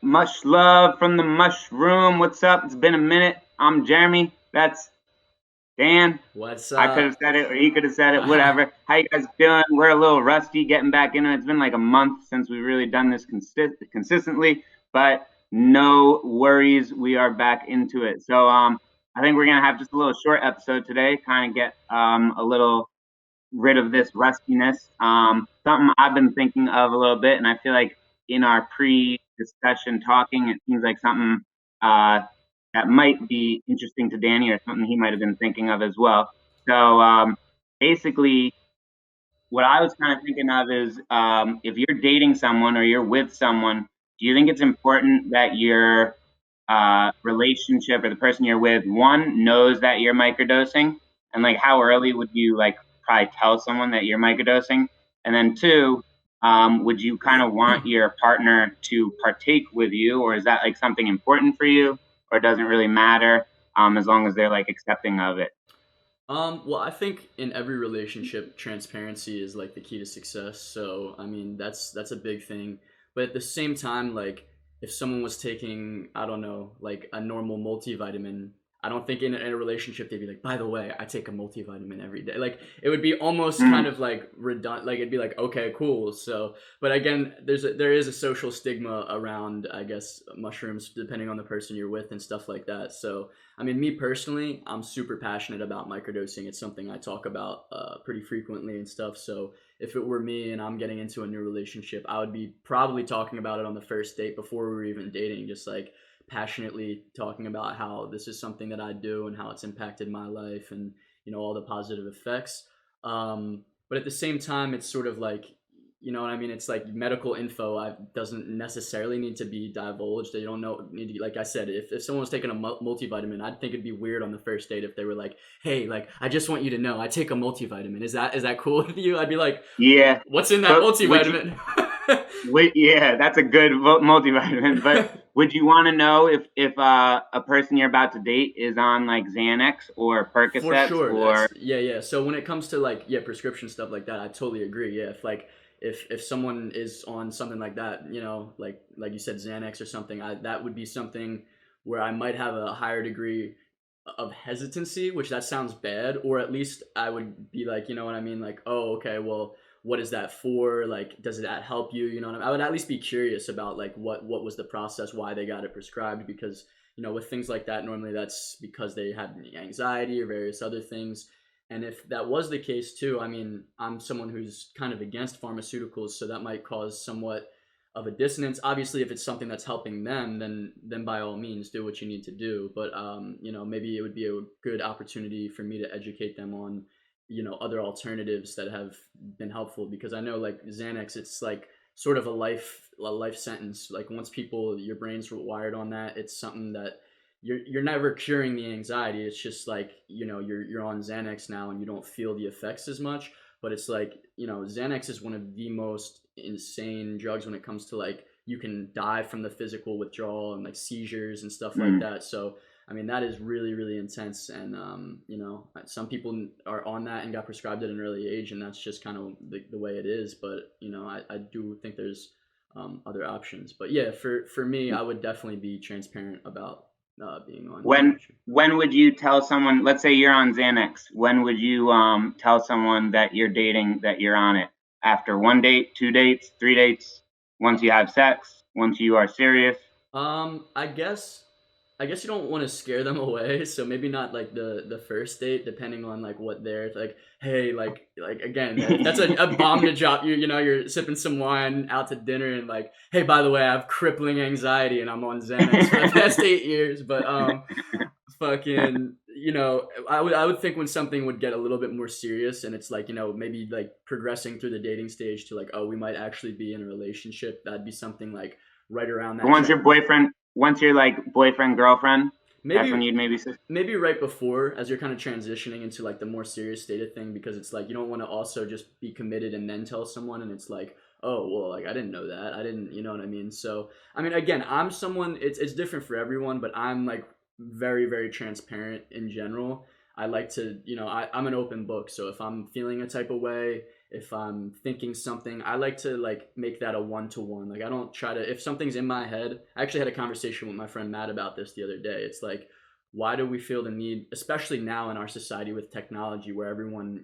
Mushlove from the mushroom. What's up? It's been a minute. I'm Jeremy. That's Dan. What's I could have up? said it or he could have said it, whatever. How you guys doing? We're a little rusty getting back into it. It's been like a month since we've really done this consistently, but no worries. We are back into it. I think we're going to have just a little short episode today, kind of get a little rid of this rustiness. Something I've been thinking of a little bit, and I feel like in our pre-discussion talking, it seems like something uh, that might be interesting to Danny, or something he might have been thinking of as well. Basically, what I was kind of thinking of is if you're dating someone or you're with someone, do you think it's important that your relationship or the person you're with, one, knows that you're microdosing? And like, how early would you like probably tell someone that you're microdosing? And then two, would you kind of want your partner to partake with you, or is that like something important for you, or it doesn't really matter as long as they're like accepting of it? Well, I think in every relationship, transparency is like the key to success. So, I mean, that's a big thing. But at the same time, like if someone was taking, I don't know, like a normal multivitamin, I don't think in a relationship they'd be like, by the way, I take a multivitamin every day. Like it would be almost kind Mm, of like redundant. Like it'd be like, okay, cool. So, but again, there is a social stigma around, I guess, mushrooms, depending on the person you're with and stuff like that. So, I mean, me personally, I'm super passionate about microdosing. It's something I talk about pretty frequently and stuff. So if it were me and I'm getting into a new relationship, I would be probably talking about it on the first date before we were even dating, just like passionately talking about how this is something that I do and how it's impacted my life and all the positive effects. But at the same time, it's sort of like what I mean. It's like medical info. I doesn't necessarily need to be divulged. They don't know need to like I said. If someone was taking a multivitamin, I'd think it'd be weird on the first date if they were like, "Hey, like I just want you to know, I take a multivitamin. Is that cool with you?" I'd be like, yeah, "What's in that but would you? multivitamin?" Yeah, that's a good multivitamin. But would you want to know if a person you're about to date is on like Xanax or For Percocets sure. or That's yeah. So when it comes to like prescription stuff like that, I totally agree. Yeah, if like if someone is on something like that, like you said Xanax or something, that would be something where I might have a higher degree of hesitancy, which that sounds bad, or at least I would be like, you know what I mean, like, oh, okay, well, what is that for? Like, does that help you? You know what I mean? I would at least be curious about like what was the process, why they got it prescribed, because with things like that, normally that's because they had anxiety or various other things. And if that was the case too, I mean, I'm someone who's kind of against pharmaceuticals, so that might cause somewhat of a dissonance. Obviously, if it's something that's helping them, then by all means do what you need to do. But maybe it would be a good opportunity for me to educate them on other alternatives that have been helpful, because I know like Xanax, it's like sort of a life sentence. Like once your brains were wired on that, it's something that you're never curing the anxiety. It's just like you're on Xanax now and you don't feel the effects as much. But it's like Xanax is one of the most insane drugs when it comes to like you can die from the physical withdrawal and like seizures and stuff like mm, that. So I mean that is really really intense, and some people are on that and got prescribed at an early age, and that's just kind of the way it is. But I do think there's other options. But yeah, for me, I would definitely be transparent about being on when mushrooms. when would you tell someone, let's say you're on Xanax, when would you tell someone that you're dating that you're on it? After one date, two dates, three dates, once you have sex, once you are serious? I guess you don't want to scare them away, so maybe not like the first date, depending on like what they're like. Hey, like again, if that's a bomb to drop, you're sipping some wine out to dinner and like, hey, by the way, I have crippling anxiety and I'm on Xanax for the past 8 years. But fucking, I would think when something would get a little bit more serious and it's like maybe like progressing through the dating stage to like, oh, we might actually be in a relationship, that'd be something like right around that Once you're like boyfriend, girlfriend, that's when maybe you'd maybe say, maybe right before, as you're kind of transitioning into like the more serious state of thing, because it's like you don't want to also just be committed and then tell someone and it's like, oh well, like I didn't know that, I didn't, you know what I mean. So I mean, again, I'm someone, it's different for everyone, but I'm like very very transparent in general. I like to, I'm an open book, so if I'm feeling a type of way if I'm thinking something, I like to like make that a one-to-one. Like I don't try to, if something's in my head, I actually had a conversation with my friend Matt about this the other day. It's like, why do we feel the need, especially now in our society with technology where everyone,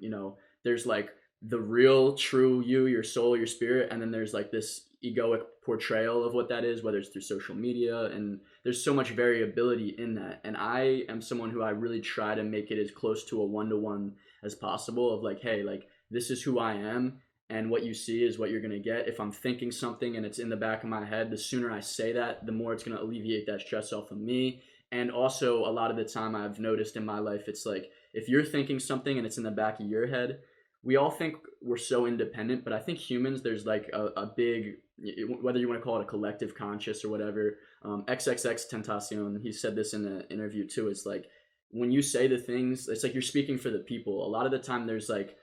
there's like the real true you, your soul, your spirit, and then there's like this egoic portrayal of what that is, whether it's through social media, and there's so much variability in that. And I am someone who I really try to make it as close to a one-to-one as possible of like, hey, like this is who I am, and what you see is what you're going to get. If I'm thinking something and it's in the back of my head, the sooner I say that, the more it's going to alleviate that stress off of me. And also, a lot of the time I've noticed in my life, it's like if you're thinking something and it's in the back of your head, we all think we're so independent, but I think humans, there's like a big, whether you want to call it a collective conscious or whatever. XXX Tentacion, he said this in an interview too. It's like when you say the things, it's like you're speaking for the people. A lot of the time, there's like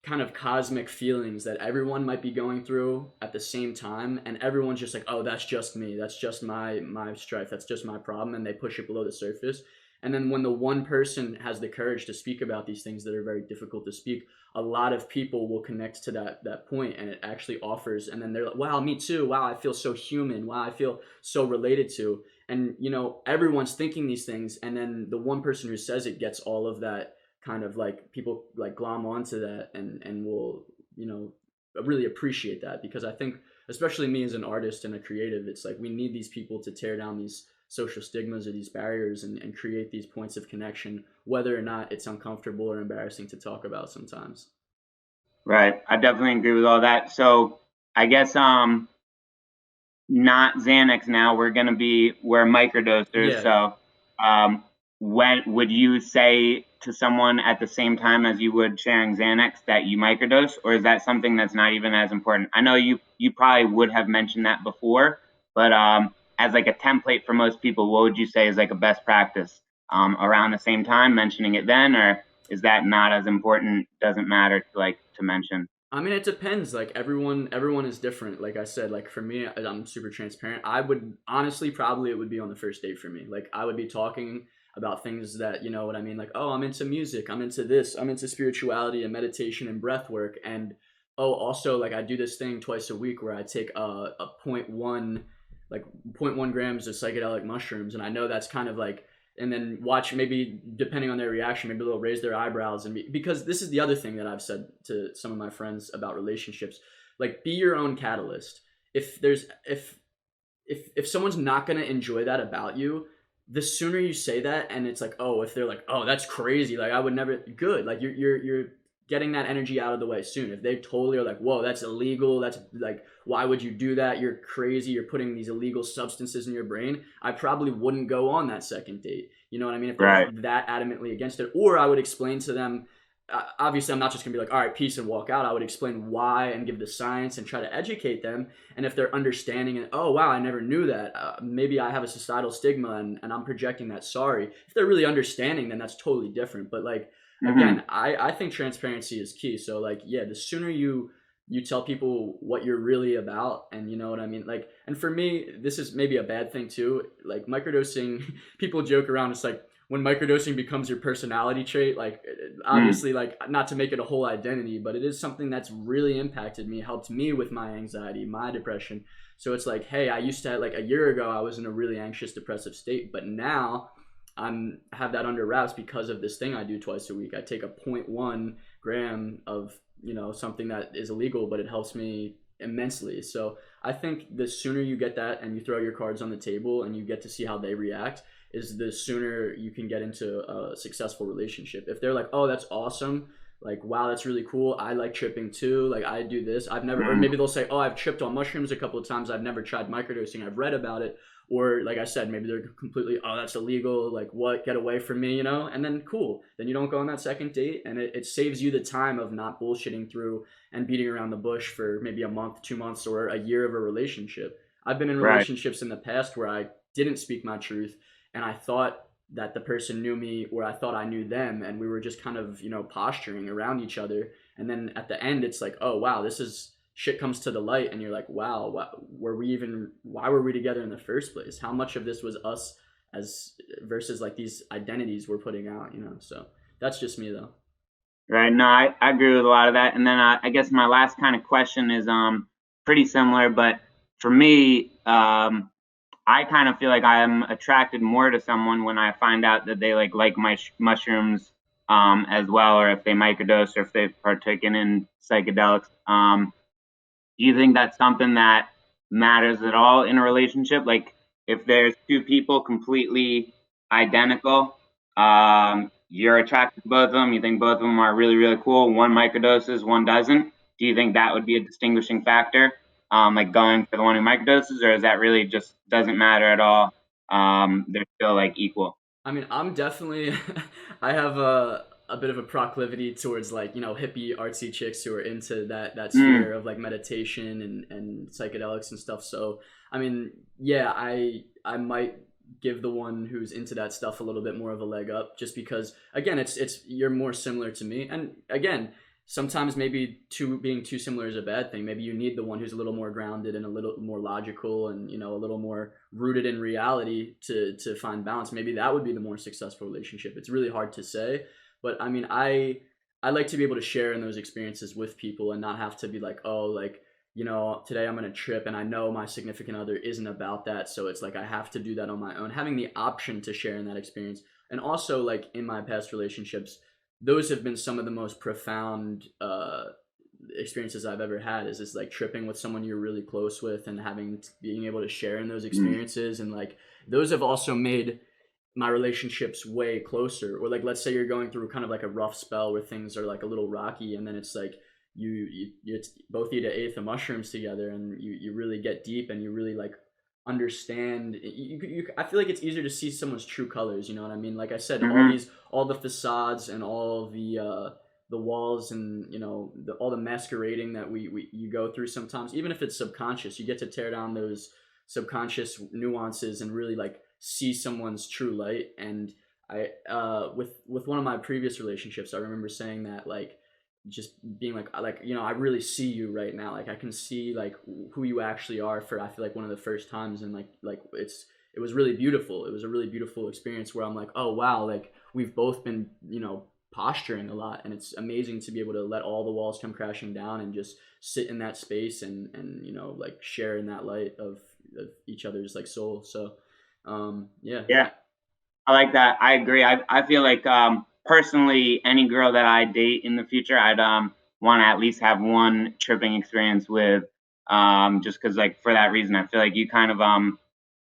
kind of cosmic feelings that everyone might be going through at the same time, and everyone's just like, oh, that's just me, that's just my strife, that's just my problem, and they push it below the surface. And then when the one person has the courage to speak about these things that are very difficult to speak, a lot of people will connect to that point, and it actually offers, and then they're like, wow, me too, wow, I feel so human, wow, I feel so related to. And everyone's thinking these things, and then the one person who says it gets all of that, kind of like people like glom onto that, and will really appreciate that. Because I think, especially me as an artist and a creative, it's like we need these people to tear down these social stigmas or these barriers, and create these points of connection, whether or not it's uncomfortable or embarrassing to talk about sometimes. Right. I definitely agree with all that. So I guess not Xanax now. We're microdosers. Yeah. So when would you say to someone at the same time as you would sharing Xanax that you microdose, or is that something that's not even as important? I know you probably would have mentioned that before, but as like a template for most people, what would you say is like a best practice around the same time, mentioning it then, or is that not as important? Doesn't matter to mention. I mean, it depends. Like everyone is different. Like I said, like for me, I'm super transparent. I would honestly, probably it would be on the first date for me. Like I would be talking about things that, you know what I mean? Like, oh, I'm into music, I'm into this, I'm into spirituality and meditation and breath work. And oh, also like I do this thing twice a week where I take a point one, like point 0.1 grams of psychedelic mushrooms. And I know that's kind of like, and then watch, maybe depending on their reaction, maybe they'll raise their eyebrows. And because this is the other thing that I've said to some of my friends about relationships, like be your own catalyst. If there's if someone's not going to enjoy that about you, the sooner you say that, and it's like, oh, if they're like, oh, that's crazy, like I would never, good, like you're getting that energy out of the way soon. If they totally are like, whoa, that's illegal, that's like, why would you do that, you're crazy, you're putting these illegal substances in your brain, I probably wouldn't go on that second date. You know what I mean? If they're Right. that adamantly against it, or I would explain to them, obviously I'm not just gonna be like, all right, peace, and walk out. I would explain why and give the science and try to educate them. And if they're understanding and, oh wow, I never knew that, maybe I have a societal stigma, and I'm projecting that, sorry, if they're really understanding, then that's totally different. But like, Hmm. again, I think transparency is key. So like, yeah, the sooner you tell people what you're really about, and you know what I mean, like, and for me this is maybe a bad thing too, like microdosing, people joke around, it's like when microdosing becomes your personality trait, like Mm. obviously, like not to make it a whole identity, but it is something that's really impacted me, helped me with my anxiety, my depression. So it's like, hey, I used to, like a year ago I was in a really anxious depressive state, but now I have that under wraps because of this thing I do twice a week. I take a zero point 0.1 gram of, something that is illegal, but it helps me immensely. So I think the sooner you get that and you throw your cards on the table and you get to see how they react, is the sooner you can get into a successful relationship. If they're like, oh, that's awesome, like wow, that's really cool, I like tripping too, like I do this, I've never, or Mm. maybe they'll say, oh, I've tripped on mushrooms a couple of times, I've never tried microdosing, I've read about it. Or like I said, maybe they're completely, oh, that's illegal, like what, get away from me, and then cool, then you don't go on that second date, and it saves you the time of not bullshitting through and beating around the bush for maybe a month, 2 months, or a year of a relationship. I've been in Right. relationships in the past where I didn't speak my truth, and I thought that the person knew me, or I thought I knew them, and we were just kind of, posturing around each other. And then at the end it's like, oh wow, this is, shit comes to the light, and you're like, wow, why were we together in the first place, how much of this was us, as versus like these identities we're putting out. So that's just me though. Right. No, I agree with a lot of that. And then I guess my last kind of question is pretty similar, but for me, I kind of feel like I'm attracted more to someone when I find out that they like my mushrooms as well, or if they microdose, or if they've partaken in psychedelics. Do you think that's something that matters at all in a relationship? Like, if there's two people completely identical, you're attracted to both of them, you think both of them are really, really cool, one microdoses, one doesn't. Do you think that would be a distinguishing factor, like going for the one who microdoses, or is that really just doesn't matter at all? They're still like equal. I mean, I'm definitely I have a bit of a proclivity towards like, you know, hippie artsy chicks who are into that Mm, sphere of like meditation and psychedelics and stuff. So, I mean, yeah, I might give the one who's into that stuff a little bit more of a leg up just because again, it's you're more similar to me. And again, sometimes maybe being too similar is a bad thing. Maybe you need the one who's a little more grounded and a little more logical and, you know, a little more rooted in reality to find balance. Maybe that would be the more successful relationship. It's really hard to say, but I mean, I like to be able to share in those experiences with people and not have to be like, oh, like, you know, today I'm going to trip and I know my significant other isn't about that, so it's like I have to do that on my own. Having the option to share in that experience. And also like in my past relationships, those have been some of the most profound experiences I've ever had. Is this like tripping with someone you're really close with and being able to share in those mm, experiences, and like those have also made my relationships way closer. Or like, let's say you're going through kind of like a rough spell where things are like a little rocky, and then it's like you both eat an eighth of mushrooms together, and you really get deep and you really like understand. I feel like it's easier to see someone's true colors. You know what I mean? Like I said, mm-hmm, all the facades and all the walls and, you know, all the masquerading that we you go through sometimes, even if it's subconscious, you get to tear down those subconscious nuances and really like see someone's true light. And I with one of my previous relationships, I remember saying that like just being like, you know, I really see you right now, like I can see like who you actually are for, I feel like, one of the first times. And like it was really beautiful. It was a really beautiful experience where I'm like, oh wow, like we've both been, you know, posturing a lot, and it's amazing to be able to let all the walls come crashing down and just sit in that space and, you know, like share in that light of each other's like soul. So yeah. yeah. I like that. I agree. I feel like personally, any girl that I date in the future, I'd want to at least have one tripping experience with, just because like for that reason, I feel like you kind of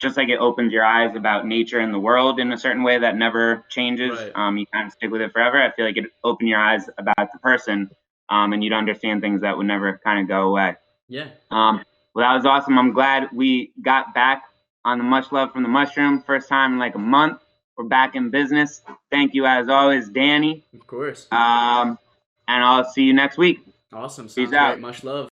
just like it opens your eyes about nature and the world in a certain way that never changes. Right. You kind of stick with it forever. I feel like it opened your eyes about the person, and you'd understand things that would never kind of go away. Yeah. Well, that was awesome. I'm glad we got back on the much love from the mushroom. First time in like a month. We're back in business. Thank you as always, Danny. Of course. And I'll see you next week. Awesome. Peace Sounds great. out. Much love.